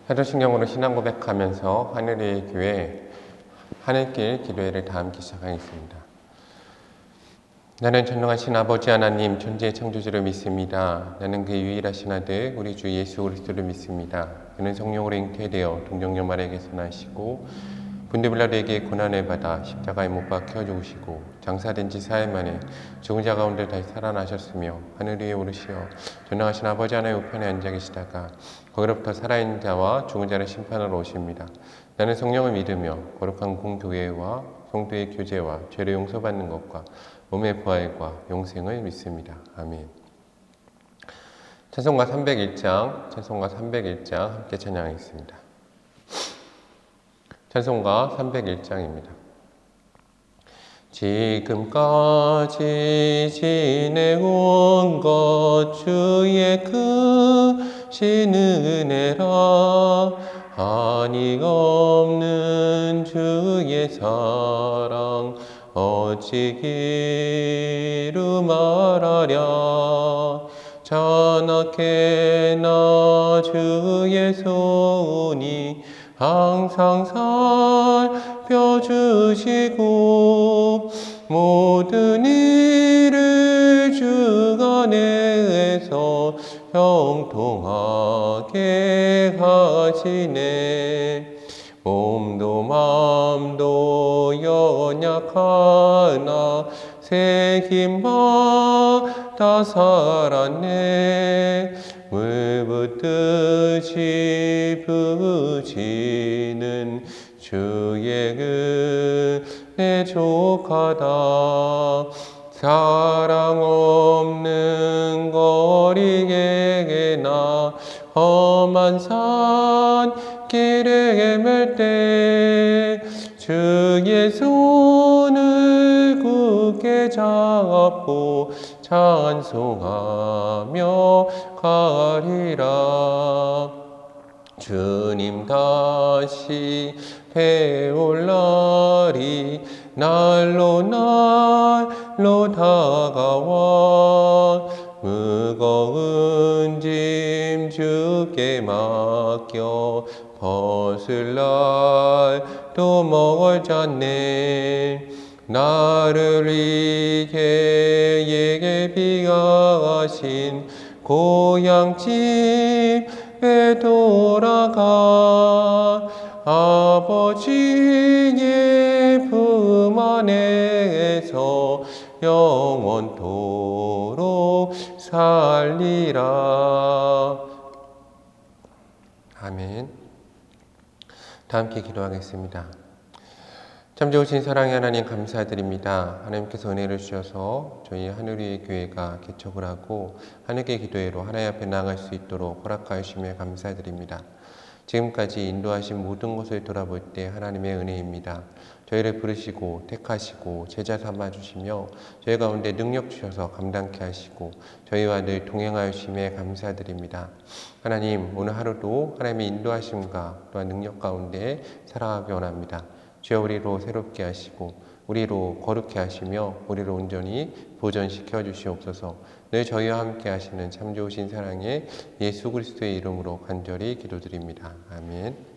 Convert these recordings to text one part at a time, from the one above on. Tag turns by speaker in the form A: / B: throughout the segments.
A: 사도신경으로 신앙 고백하면서 하늘의 교회 하늘길 기도회를 다 함께 시작하겠습니다. 나는 전능하신 아버지 하나님 존재의 창조주를 믿습니다. 나는 그 유일하신 아들 우리 주 예수 그리스도를 믿습니다. 그는 성령으로 잉태되어 동정녀 마리아에게서 나시고 본디빌라도에게 고난을 받아 십자가에 못 박혀 죽으시고 장사된 지 4일 만에 죽은 자 가운데 다시 살아나셨으며 하늘 위에 오르시어 전능하신 아버지 하나님 우편에 앉아 계시다가 거기로부터 살아있는 자와 죽은 자를 심판하러 오십니다. 나는 성령을 믿으며 거룩한 공교회와 성도의 교제와 죄를 용서받는 것과 몸의 부활과 영생을 믿습니다. 아멘. 찬송가 301장 함께 찬양하겠습니다. 찬송가 301장입니다. 지금까지 지내온 것 주의 크신 은혜라 한이 없는 주의 사랑 어찌 기루 말하랴 자나케나 주의 손이 항상 살펴주시고 모든 일을 주관해서 형통하게 하시네. 몸도 마음도 연약하나 새 힘받아 살았네. 물 붓듯이 부치는 주의 은혜 족하다. 사랑 없는 거리에나 험한 산 길에 헤맬 때 주의 손을 굳게 잡고 찬송하며 가리라. 주님 다시 배올 날이 날로 다가와 무거운 짐 주께 맡겨 벗을 날도 멀잖네. 나를 위해 예비하신 고향집에 돌아가 아버지의 품 안에서 영원토록 살리라. 아멘. 다 함께 기도하겠습니다. 참 좋으신 사랑의 하나님 감사드립니다. 하나님께서 은혜를 주셔서 저희 하늘 위의 교회가 개척을 하고 하늘의 기도회로 하나님 앞에 나아갈 수 있도록 허락하심에 감사드립니다. 지금까지 인도하신 모든 것을 돌아볼 때 하나님의 은혜입니다. 저희를 부르시고 택하시고 제자 삼아주시며 저희 가운데 능력 주셔서 감당케 하시고 저희와 늘 동행하심에 감사드립니다. 하나님 오늘 하루도 하나님의 인도하심과 또한 능력 가운데 살아가기 원합니다. 주여 우리로 새롭게 하시고 우리로 거룩해 하시며 우리로 온전히 보존시켜 주시옵소서. 늘 저희와 함께 하시는 참 좋으신 사랑의 예수 그리스도의 이름으로 간절히 기도드립니다. 아멘.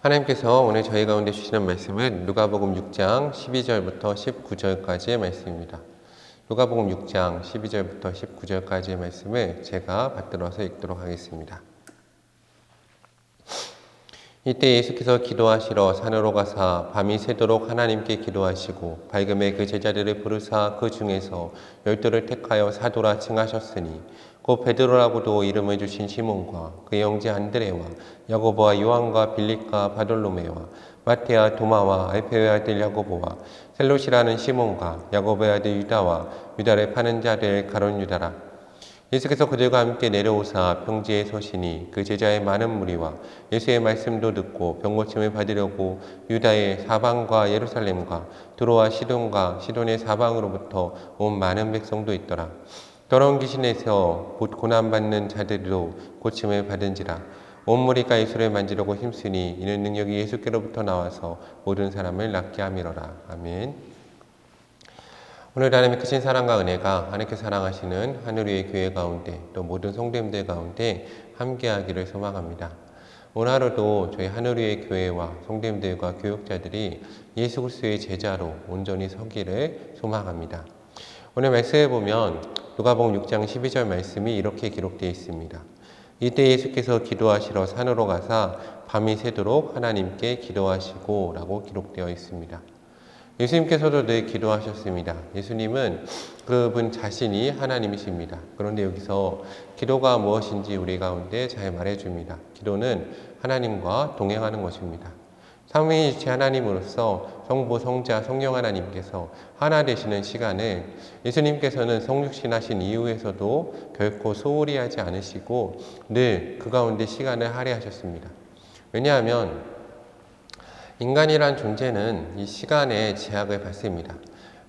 A: 하나님께서 오늘 저희 가운데 주시는 말씀은 누가복음 6장 12절부터 19절까지의 말씀입니다. 누가복음 6장 12절부터 19절까지의 말씀을 제가 받들어서 읽도록 하겠습니다. 이때 예수께서 기도하시러 산으로 가사 밤이 새도록 하나님께 기도하시고 밝음에 그 제자들을 부르사 그 중에서 12를 택하여 사도라 칭하셨으니 곧 베드로라고도 이름을 주신 시몬과 그의 형제 안드레와 야고보와 요한과 빌립과 바돌로메와 마태와 도마와 알페의 아들 야고보와 셀롯이라는 시몬과 야고보의 아들 유다와 유다를 파는 자들 가룟 유다라. 예수께서 그들과 함께 내려오사 평지에 서시니 그 제자의 많은 무리와 예수의 말씀도 듣고 병고침을 받으려고 유다의 사방과 예루살렘과 두로와 시돈과 시돈의 사방으로부터 온 많은 백성도 있더라. 더러운 귀신에서 곧 고난받는 자들도 고침을 받은지라. 온 무리가 예수를 만지려고 힘쓰니 이는 능력이 예수께로부터 나와서 모든 사람을 낫게 함이로라. 아멘. 오늘 하나님의 크신 사랑과 은혜가 하나님께 사랑하시는 하늘 위의 교회 가운데 또 모든 성도님들 가운데 함께하기를 소망합니다. 오늘 하루도 저희 하늘 위의 교회와 성도님들과 교육자들이 예수 그리스도의 제자로 온전히 서기를 소망합니다. 오늘 말씀에 보면 누가복음 6장 12절 말씀이 이렇게 기록되어 있습니다. 이때 예수께서 기도하시러 산으로 가사 밤이 새도록 하나님께 기도하시고 라고 기록되어 있습니다. 예수님께서도 늘 기도하셨습니다. 예수님은 그분 자신이 하나님이십니다. 그런데 여기서 기도가 무엇인지 우리 가운데 잘 말해줍니다. 기도는 하나님과 동행하는 것입니다. 삼위일체 하나님으로서 성부, 성자, 성령 하나님께서 하나 되시는 시간을 예수님께서는 성육신하신 이후에서도 결코 소홀히 하지 않으시고 늘 그 가운데 시간을 할애하셨습니다. 왜냐하면 인간이란 존재는 이 시간의 제약을 받습니다.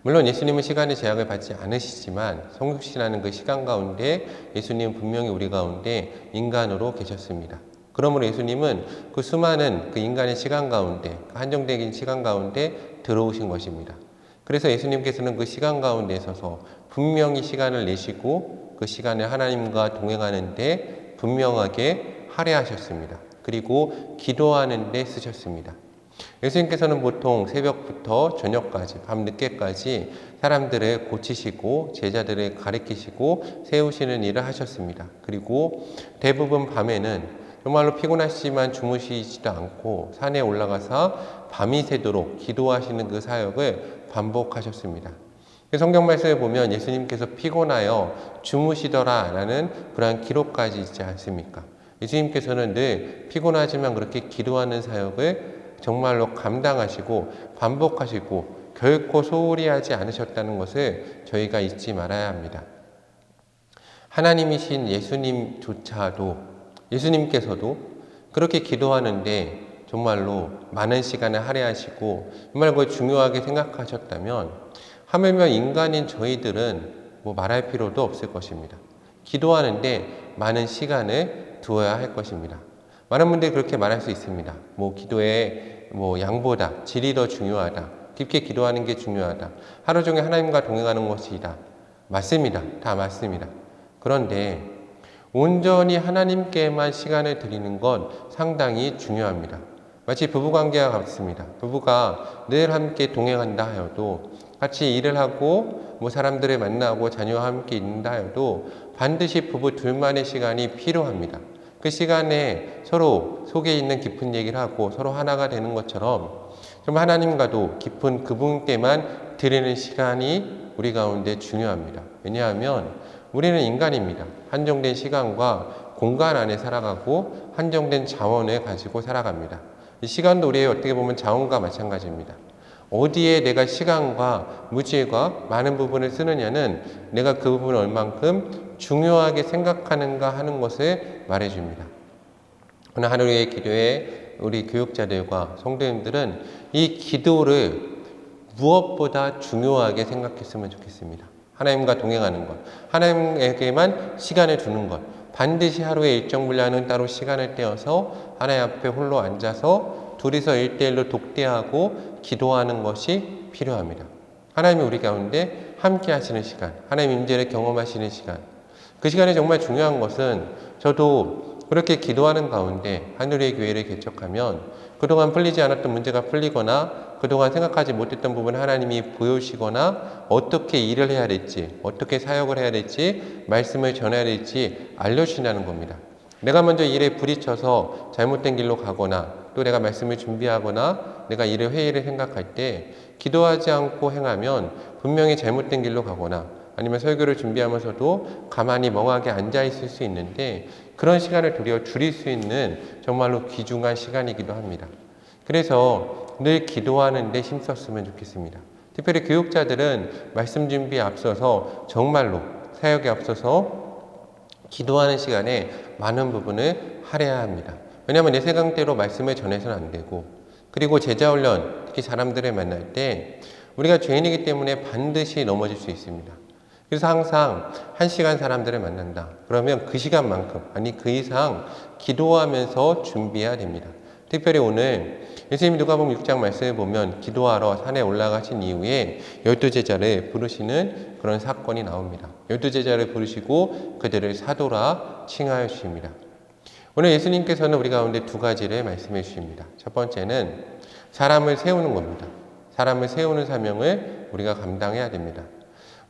A: 물론 예수님은 시간의 제약을 받지 않으시지만 성육신하는 그 시간 가운데 예수님은 분명히 우리 가운데 인간으로 계셨습니다. 그러므로 예수님은 그 수많은 그 인간의 시간 가운데, 한정된 시간 가운데 들어오신 것입니다. 그래서 예수님께서는 그 시간 가운데 있어서 분명히 시간을 내시고 그 시간에 하나님과 동행하는데 분명하게 할애하셨습니다. 그리고 기도하는 데 쓰셨습니다. 예수님께서는 보통 새벽부터 저녁까지 밤늦게까지 사람들을 고치시고 제자들을 가르치시고 세우시는 일을 하셨습니다. 그리고 대부분 밤에는 정말로 피곤하시지만 주무시지도 않고 산에 올라가서 밤이 새도록 기도하시는 그 사역을 반복하셨습니다. 성경 말씀에 보면 예수님께서 피곤하여 주무시더라 라는 그러한 기록까지 있지 않습니까? 예수님께서는 늘 피곤하지만 그렇게 기도하는 사역을 정말로 감당하시고 반복하시고 결코 소홀히 하지 않으셨다는 것을 저희가 잊지 말아야 합니다. 하나님이신 예수님께서도 그렇게 기도하는데 정말로 많은 시간을 할애하시고 정말 그걸 중요하게 생각하셨다면 하물며 인간인 저희들은 말할 필요도 없을 것입니다. 기도하는데 많은 시간을 두어야 할 것입니다. 많은 분들이 그렇게 말할 수 있습니다. 기도의 양보다 질이 더 중요하다. 깊게 기도하는 게 중요하다. 하루 종일 하나님과 동행하는 것이다. 맞습니다. 다 맞습니다. 그런데 온전히 하나님께만 시간을 드리는 건 상당히 중요합니다. 마치 부부관계와 같습니다. 부부가 늘 함께 동행한다 하여도 같이 일을 하고 사람들을 만나고 자녀와 함께 있는다 하여도 반드시 부부 둘만의 시간이 필요합니다. 그 시간에 서로 속에 있는 깊은 얘기를 하고 서로 하나가 되는 것처럼 정말 하나님과도 깊은 그분께만 드리는 시간이 우리 가운데 중요합니다. 왜냐하면 우리는 인간입니다. 한정된 시간과 공간 안에 살아가고 한정된 자원을 가지고 살아갑니다. 이 시간도 우리의 어떻게 보면 자원과 마찬가지입니다. 어디에 내가 시간과 무지와 많은 부분을 쓰느냐는 내가 그 부분을 얼만큼 중요하게 생각하는가 하는 것을 말해줍니다. 오늘 하루의 기도에 우리 교육자들과 성도님들은 이 기도를 무엇보다 중요하게 생각했으면 좋겠습니다. 하나님과 동행하는 것, 하나님에게만 시간을 두는 것, 반드시 하루에 일정 분량은 따로 시간을 떼어서 하나님 앞에 홀로 앉아서 둘이서 1:1로 독대하고 기도하는 것이 필요합니다. 하나님이 우리 가운데 함께 하시는 시간, 하나님 임재를 경험하시는 시간, 그 시간이 정말 중요한 것은 저도 그렇게 기도하는 가운데 하늘의 교회를 개척하면 그동안 풀리지 않았던 문제가 풀리거나 그동안 생각하지 못했던 부분을 하나님이 보여주시거나 어떻게 일을 해야 될지, 어떻게 사역을 해야 될지, 말씀을 전해야 될지 알려주신다는 겁니다. 내가 먼저 일에 부딪혀서 잘못된 길로 가거나 또 내가 말씀을 준비하거나 내가 일을 회의를 생각할 때 기도하지 않고 행하면 분명히 잘못된 길로 가거나 아니면 설교를 준비하면서도 가만히 멍하게 앉아있을 수 있는데 그런 시간을 도리어 줄일 수 있는 정말로 귀중한 시간이기도 합니다. 그래서 늘 기도하는 데 힘썼으면 좋겠습니다. 특별히 교육자들은 말씀 준비에 앞서서 정말로 사역에 앞서서 기도하는 시간에 많은 부분을 할애해야 합니다. 왜냐하면 내 생각대로 말씀을 전해서는 안 되고 그리고 제자훈련, 특히 사람들을 만날 때 우리가 죄인이기 때문에 반드시 넘어질 수 있습니다. 그래서 항상 1시간 사람들을 만난다. 그러면 그 시간만큼, 아니 그 이상 기도하면서 준비해야 됩니다. 특별히 오늘 예수님이 누가복음 6장 말씀을 보면 기도하러 산에 올라가신 이후에 12제자를 부르시는 그런 사건이 나옵니다. 12제자를 부르시고 그들을 사도라 칭하여 주십니다. 오늘 예수님께서는 우리 가운데 두 가지를 말씀해 주십니다. 첫 번째는 사람을 세우는 겁니다. 사람을 세우는 사명을 우리가 감당해야 됩니다.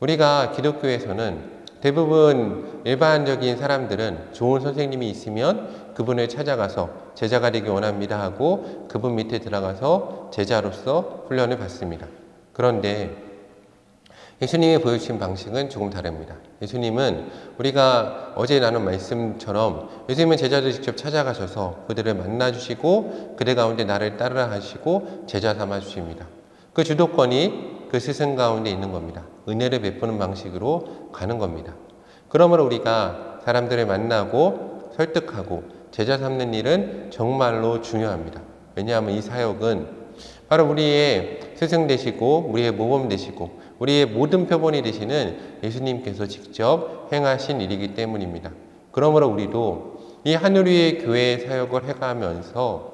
A: 우리가 기독교에서는 대부분 일반적인 사람들은 좋은 선생님이 있으면 그분을 찾아가서 제자가 되기 원합니다 하고 그분 밑에 들어가서 제자로서 훈련을 받습니다. 그런데 예수님이 보여주신 방식은 조금 다릅니다. 예수님은 우리가 어제 나눈 말씀처럼 예수님은 제자들 직접 찾아가셔서 그들을 만나주시고 그들 가운데 나를 따르라 하시고 제자 삼아주십니다. 그 주도권이 그 스승 가운데 있는 겁니다. 은혜를 베푸는 방식으로 가는 겁니다. 그러므로 우리가 사람들을 만나고 설득하고 제자 삼는 일은 정말로 중요합니다. 왜냐하면 이 사역은 바로 우리의 스승 되시고 우리의 모범 되시고 우리의 모든 표본이 되시는 예수님께서 직접 행하신 일이기 때문입니다. 그러므로 우리도 이 하늘 위의 교회의 사역을 해가면서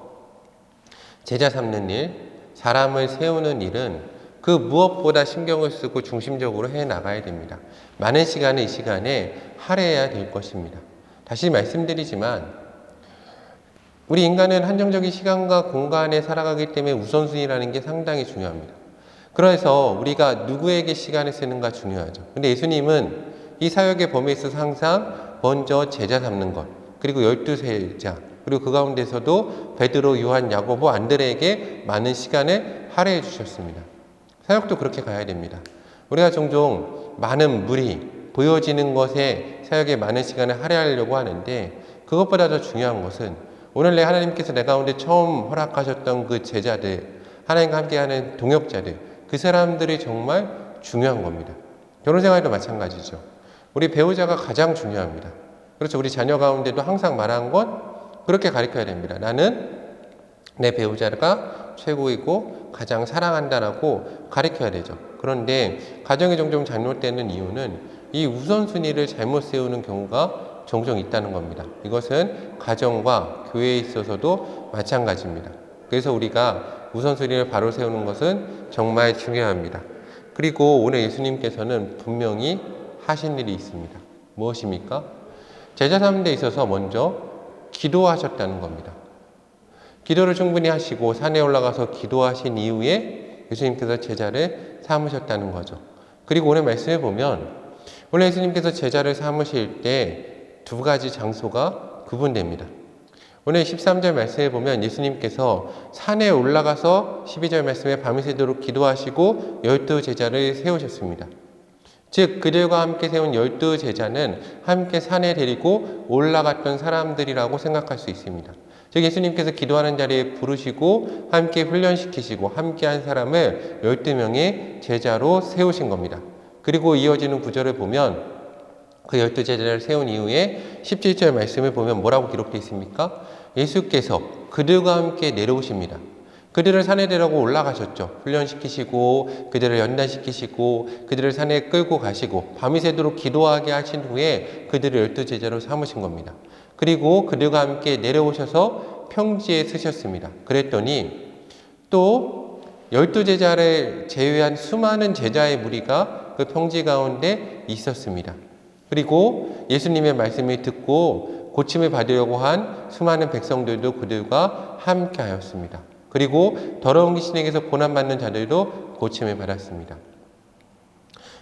A: 제자 삼는 일, 사람을 세우는 일은 그 무엇보다 신경을 쓰고 중심적으로 해나가야 됩니다. 많은 시간을 이 시간에 할애해야 될 것입니다. 다시 말씀드리지만 우리 인간은 한정적인 시간과 공간에 살아가기 때문에 우선순위라는 게 상당히 중요합니다. 그래서 우리가 누구에게 시간을 쓰는가 중요하죠. 근데 예수님은 이 사역의 범위에 있어서 항상 먼저 제자 삼는 것, 그리고 12제자, 그리고 그 가운데서도 베드로, 요한, 야고보, 안드레에게 많은 시간을 할애해 주셨습니다. 사역도 그렇게 가야 됩니다. 우리가 종종 많은 무리, 보여지는 것에 사역에 많은 시간을 할애하려고 하는데 그것보다 더 중요한 것은 오늘 하나님께서 내 가운데 처음 허락하셨던 그 제자들, 하나님과 함께하는 동역자들, 그 사람들이 정말 중요한 겁니다. 결혼생활도 마찬가지죠. 우리 배우자가 가장 중요합니다. 그렇죠. 우리 자녀 가운데도 항상 말한 건 그렇게 가르쳐야 됩니다. 나는 내 배우자가 최고이고 가장 사랑한다라고 가르쳐야 되죠. 그런데 가정이 종종 잘못되는 이유는 이 우선순위를 잘못 세우는 경우가 종종 있다는 겁니다. 이것은 가정과 교회에 있어서도 마찬가지입니다. 그래서 우리가 우선순위를 바로 세우는 것은 정말 중요합니다. 그리고 오늘 예수님께서는 분명히 하신 일이 있습니다. 무엇입니까? 제자 삼는 데 있어서 먼저 기도하셨다는 겁니다. 기도를 충분히 하시고 산에 올라가서 기도하신 이후에 예수님께서 제자를 삼으셨다는 거죠. 그리고 오늘 말씀에 보면 오늘 예수님께서 제자를 삼으실 때 두 가지 장소가 구분됩니다. 오늘 13절 말씀에 보면 예수님께서 산에 올라가서 12절 말씀에 밤이 새도록 기도하시고 12제자를 세우셨습니다. 즉 그들과 함께 세운 12제자는 함께 산에 데리고 올라갔던 사람들이라고 생각할 수 있습니다. 즉 예수님께서 기도하는 자리에 부르시고 함께 훈련시키시고 함께한 사람을 12명의 제자로 세우신 겁니다. 그리고 이어지는 구절을 보면 그 12제자를 세운 이후에 17절 말씀을 보면 뭐라고 기록되어 있습니까? 예수께서 그들과 함께 내려오십니다. 그들을 산에 데리고 올라가셨죠. 훈련시키시고 그들을 연단시키시고 그들을 산에 끌고 가시고 밤이 새도록 기도하게 하신 후에 그들을 12제자로 삼으신 겁니다. 그리고 그들과 함께 내려오셔서 평지에 서셨습니다. 그랬더니 또 12제자를 제외한 수많은 제자의 무리가 그 평지 가운데 있었습니다. 그리고 예수님의 말씀을 듣고 고침을 받으려고 한 수많은 백성들도 그들과 함께 하였습니다. 그리고 더러운 귀신에게서 고난받는 자들도 고침을 받았습니다.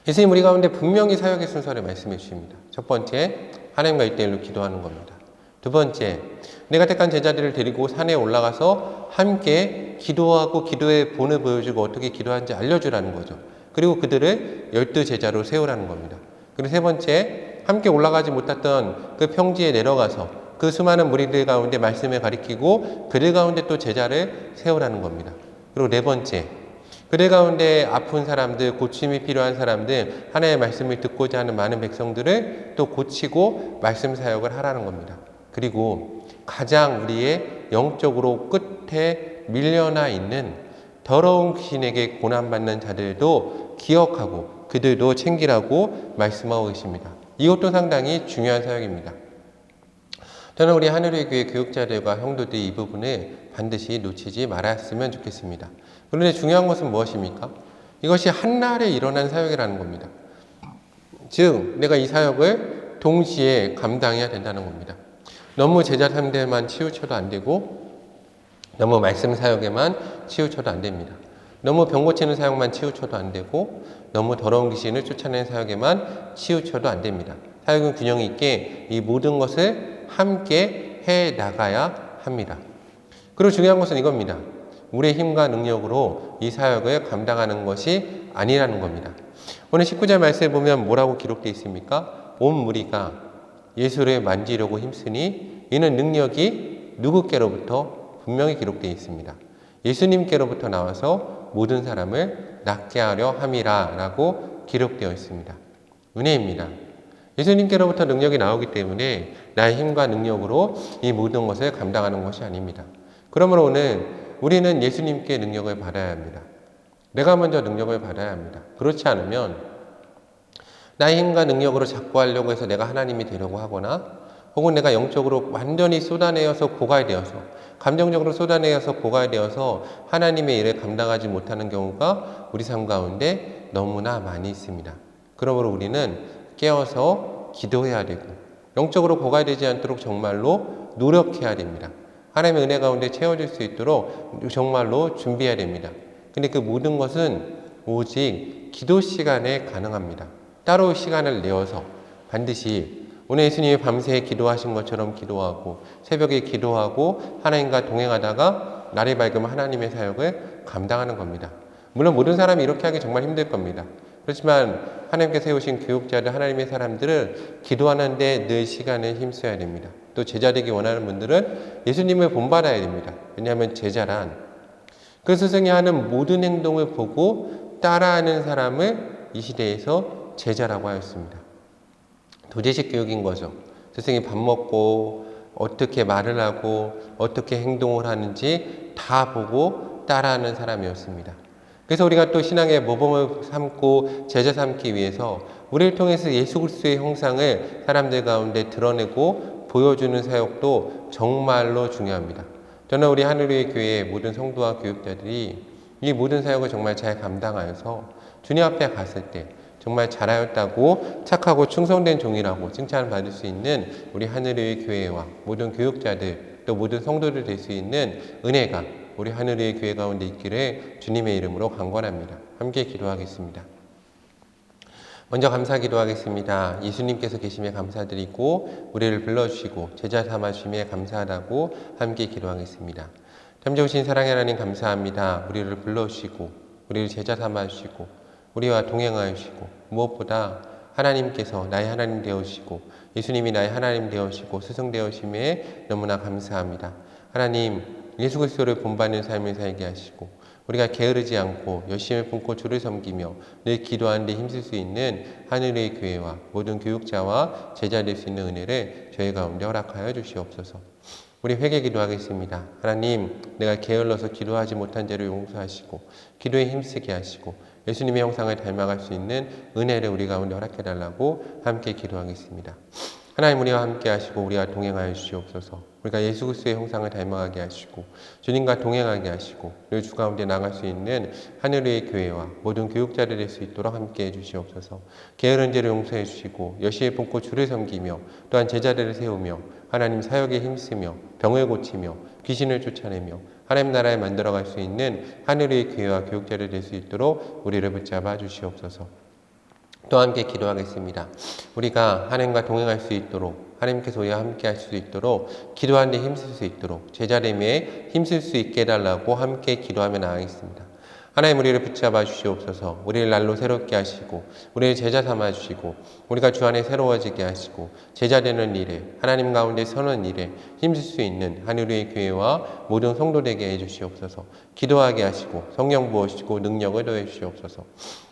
A: 예수님 우리 가운데 분명히 사역의 순서를 말씀해 주십니다. 첫 번째, 하나님과 1대1로 기도하는 겁니다. 두 번째, 내가 택한 제자들을 데리고 산에 올라가서 함께 기도하고 기도의 본을 보여주고 어떻게 기도하는지 알려주라는 거죠. 그리고 그들을 12제자로 세우라는 겁니다. 그리고 세 번째, 함께 올라가지 못했던 그 평지에 내려가서 그 수많은 무리들 가운데 말씀을 가리키고 그들 가운데 또 제자를 세우라는 겁니다. 그리고 네 번째, 그들 가운데 아픈 사람들, 고침이 필요한 사람들, 하나님의 말씀을 듣고자 하는 많은 백성들을 또 고치고 말씀 사역을 하라는 겁니다. 그리고 가장 우리의 영적으로 끝에 밀려나 있는 더러운 귀신에게 고난받는 자들도 기억하고 그들도 챙기라고 말씀하고 계십니다. 이것도 상당히 중요한 사역입니다. 저는 우리 하늘의 교회 교육자들과 형도들이 이 부분을 반드시 놓치지 말았으면 좋겠습니다. 그런데 중요한 것은 무엇입니까? 이것이 한날에 일어난 사역이라는 겁니다. 즉 내가 이 사역을 동시에 감당해야 된다는 겁니다. 너무 제자 상대만 치우쳐도 안 되고 너무 말씀 사역에만 치우쳐도 안 됩니다. 너무 병 고치는 사역만 치우쳐도 안 되고 너무 더러운 귀신을 쫓아내는 사역에만 치우쳐도 안 됩니다. 사역은 균형 있게 이 모든 것을 함께 해 나가야 합니다. 그리고 중요한 것은 이겁니다. 우리의 힘과 능력으로 이 사역을 감당하는 것이 아니라는 겁니다. 오늘 19절 말씀에 보면 뭐라고 기록되어 있습니까? 온 무리가 예수를 만지려고 힘쓰니 이는 능력이 누구께로부터 분명히 기록되어 있습니다. 예수님께로부터 나와서 모든 사람을 낫게 하려 함이라 라고 기록되어 있습니다. 은혜입니다. 예수님께로부터 능력이 나오기 때문에 나의 힘과 능력으로 이 모든 것을 감당하는 것이 아닙니다. 그러므로 오늘 우리는 예수님께 능력을 받아야 합니다. 내가 먼저 능력을 받아야 합니다. 그렇지 않으면 나의 힘과 능력으로 자꾸 하려고 해서 내가 하나님이 되려고 하거나 혹은 내가 영적으로 완전히 쏟아내어서 고갈되어서 감정적으로 쏟아내어서 고갈되어서 하나님의 일을 감당하지 못하는 경우가 우리 삶 가운데 너무나 많이 있습니다. 그러므로 우리는 깨어서 기도해야 되고 영적으로 고갈되지 않도록 정말로 노력해야 됩니다. 하나님의 은혜 가운데 채워질 수 있도록 정말로 준비해야 됩니다. 근데 그 모든 것은 오직 기도 시간에 가능합니다. 따로 시간을 내어서 반드시 오늘 예수님이 밤새 기도하신 것처럼 기도하고 새벽에 기도하고 하나님과 동행하다가 날이 밝으면 하나님의 사역을 감당하는 겁니다. 물론 모든 사람이 이렇게 하기 정말 힘들 겁니다. 그렇지만 하나님께서 세우신 교육자들, 하나님의 사람들을 기도하는 데 늘 시간을 힘써야 됩니다. 또 제자 되기 원하는 분들은 예수님을 본받아야 됩니다. 왜냐하면 제자란 그 스승이 하는 모든 행동을 보고 따라하는 사람을 이 시대에서 제자라고 하였습니다. 도제식 교육인 거죠. 스승이 밥 먹고 어떻게 말을 하고 어떻게 행동을 하는지 다 보고 따라하는 사람이었습니다. 그래서 우리가 또 신앙의 모범을 삼고 제자 삼기 위해서 우리를 통해서 예수 그리스도의 형상을 사람들 가운데 드러내고 보여주는 사역도 정말로 중요합니다. 저는 우리 하늘의 교회의 모든 성도와 교육자들이 이 모든 사역을 정말 잘 감당하여서 주님 앞에 갔을 때 정말 잘하였다고 착하고 충성된 종이라고 칭찬을 받을 수 있는 우리 하늘의 교회와 모든 교육자들 또 모든 성도들 될 수 있는 은혜가 우리 하늘의 교회 가운데 있기를 주님의 이름으로 간구합니다. 함께 기도하겠습니다. 먼저 감사 기도하겠습니다. 예수님께서 계심에 감사드리고 우리를 불러주시고 제자 삼아주심에 감사하다고 함께 기도하겠습니다. 참 좋으신 사랑의 하나님 감사합니다. 우리를 불러주시고 우리를 제자 삼아주시고 우리와 동행하시고 무엇보다 하나님께서 나의 하나님 되어주시고 예수님이 나의 하나님 되어주시고 스승 되어주심에 너무나 감사합니다. 하나님 예수 그리스도를 본받는 삶을 살게 하시고 우리가 게으르지 않고 열심히 품고 주를 섬기며 늘 기도하는 데 힘쓸 수 있는 하늘의 교회와 모든 교육자와 제자 될 수 있는 은혜를 저희 가운데 허락하여 주시옵소서. 우리 회개 기도하겠습니다. 하나님, 내가 게을러서 기도하지 못한 죄를 용서하시고 기도에 힘쓰게 하시고 예수님의 형상을 닮아갈 수 있는 은혜를 우리 가운데 허락해달라고 함께 기도하겠습니다. 하나님 우리와 함께 하시고 우리와 동행하여 주시옵소서. 우리가 예수 그리스도의 형상을 닮아가게 하시고 주님과 동행하게 하시고 늘 주 가운데 나갈 수 있는 하늘의 교회와 모든 교육자들 될 수 있도록 함께 해주시옵소서. 게으른 죄를 용서해 주시고 열심히 품고 주를 섬기며 또한 제자들을 세우며 하나님 사역에 힘쓰며 병을 고치며 귀신을 쫓아내며 하나님 나라에 만들어갈 수 있는 하늘의 교회와 교육자들 될 수 있도록 우리를 붙잡아 주시옵소서. 또 함께 기도하겠습니다. 우리가 하나님과 동행할 수 있도록 하나님께서 우리와 함께 하실 수 있도록 기도하는 데 힘쓸 수 있도록 제자됨에 힘쓸 수 있게 해달라고 함께 기도하며 나아가겠습니다. 하나님 우리를 붙잡아 주시옵소서. 우리를 날로 새롭게 하시고 우리를 제자 삼아 주시고 우리가 주 안에 새로워지게 하시고 제자 되는 일에 하나님 가운데 서는 일에 힘쓸 수 있는 하늘의 교회와 모든 성도 되게 해 주시옵소서. 기도하게 하시고 성령 부으시고 능력을 더해 주시옵소서.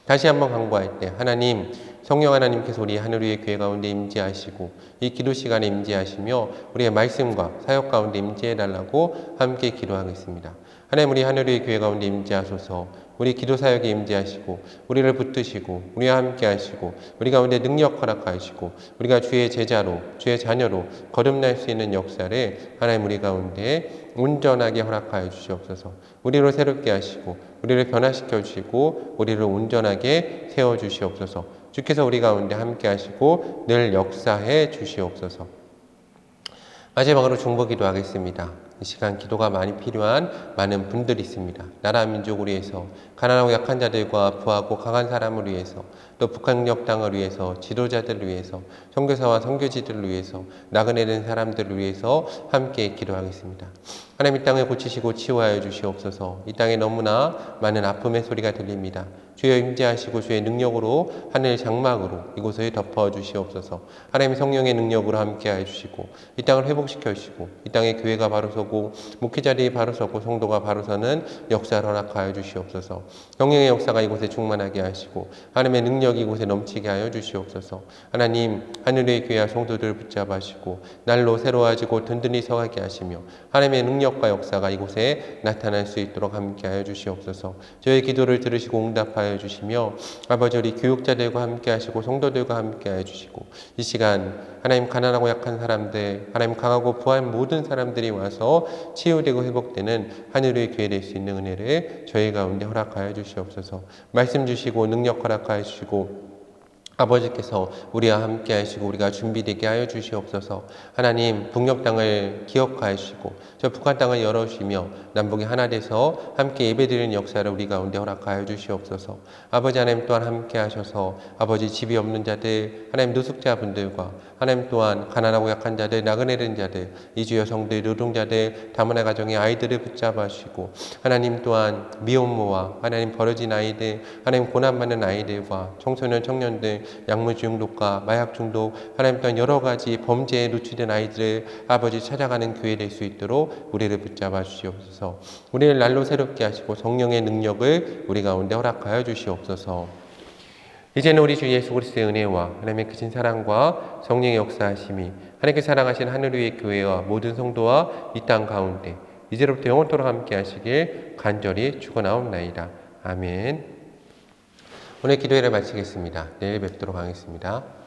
A: 다시 한번 간구할 때 하나님 성령 하나님께서 우리 하늘의 교회 가운데 임재하시고 이 기도 시간에 임재하시며 우리의 말씀과 사역 가운데 임재해달라고 함께 기도하겠습니다. 하나님 우리 하늘의 교회 가운데 임재하소서. 우리 기도 사역에 임재하시고 우리를 붙드시고 우리와 함께 하시고 우리 가운데 능력 허락하시고 우리가 주의 제자로 주의 자녀로 거듭날 수 있는 역사를 하나님 우리 가운데 온전하게 허락하여 주시옵소서. 우리로 새롭게 하시고 우리를 변화시켜 주시고 우리를 온전하게 세워 주시옵소서. 주께서 우리 가운데 함께 하시고 늘 역사해 주시옵소서. 마지막으로 중보기도 하겠습니다. 이 시간 기도가 많이 필요한 많은 분들이 있습니다. 나라 민족을 위해서, 가난하고 약한 자들과 부하고 강한 사람을 위해서, 또 북한역 땅을 위해서, 지도자들을 위해서, 선교사와 선교지들을 위해서, 나그네 된 사람들을 위해서 함께 기도하겠습니다. 하나님 이 땅을 고치시고 치유하여 주시옵소서. 이 땅에 너무나 많은 아픔의 소리가 들립니다. 주여 임재하시고 주의 능력으로 하늘 장막으로 이곳을 덮어 주시옵소서. 하나님 성령의 능력으로 함께하여 주시고 이 땅을 회복시켜 주시고 이 땅에 교회가 바로 서고 목회자들이 바로 서고 성도가 바로 서는 역사를 허락하여 주시옵소서. 성령의 역사가 이곳에 충만하게 하시고 하나님의 능력이 이곳에 넘치게 하여 주시옵소서. 하나님 하늘의 교회와 성도들을 붙잡아 주시고 날로 새로워지고 든든히 서가게 하시며 하나님의 능력과 역사가 이곳에 나타날 수 있도록 함께하여 주시옵소서. 저의 기도를 들으시고 응답하여 주시며 아버지 우리 교육자들과 함께 하시고 성도들과 함께 해주시고 이 시간 하나님 가난하고 약한 사람들 하나님 강하고 부한 모든 사람들이 와서 치유되고 회복되는 하늘의 교회 될 수 있는 은혜를 저희 가운데 허락하여 주시옵소서. 말씀 주시고 능력 허락하여 주시고 아버지께서 우리와 함께 하시고 우리가 준비되게 하여 주시옵소서. 하나님 북녘 땅을 기억하여 주시고 저 북한 땅을 열어주시며 남북이 하나 돼서 함께 예배드리는 역사를 우리 가운데 허락하여 주시옵소서. 아버지 하나님 또한 함께 하셔서 아버지 집이 없는 자들 하나님 노숙자분들과 하나님 또한 가난하고 약한 자들 나그네 된 자들 이주 여성들 노동자들 다문화 가정의 아이들을 붙잡아 주시고 하나님 또한 미혼모와 하나님 버려진 아이들 하나님 고난받는 아이들과 청소년 청년들 약물 중독과 마약 중독 하나님 또한 여러 가지 범죄에 노출된 아이들을 아버지 찾아가는 교회 될 수 있도록 우리를 붙잡아 주시옵소서. 우리를 날로 새롭게 하시고 성령의 능력을 우리 가운데 허락하여 주시옵소서. 이제는 우리 주 예수 그리스도의 은혜와 하나님의 크신 사랑과 성령의 역사하심이 하나님께 사랑하신 하늘 위의 교회와 모든 성도와 이 땅 가운데 이제로부터 영원토록 함께 하시길 간절히 축원하옵나이다. 아멘. 오늘 기도회를 마치겠습니다. 내일 뵙도록 하겠습니다.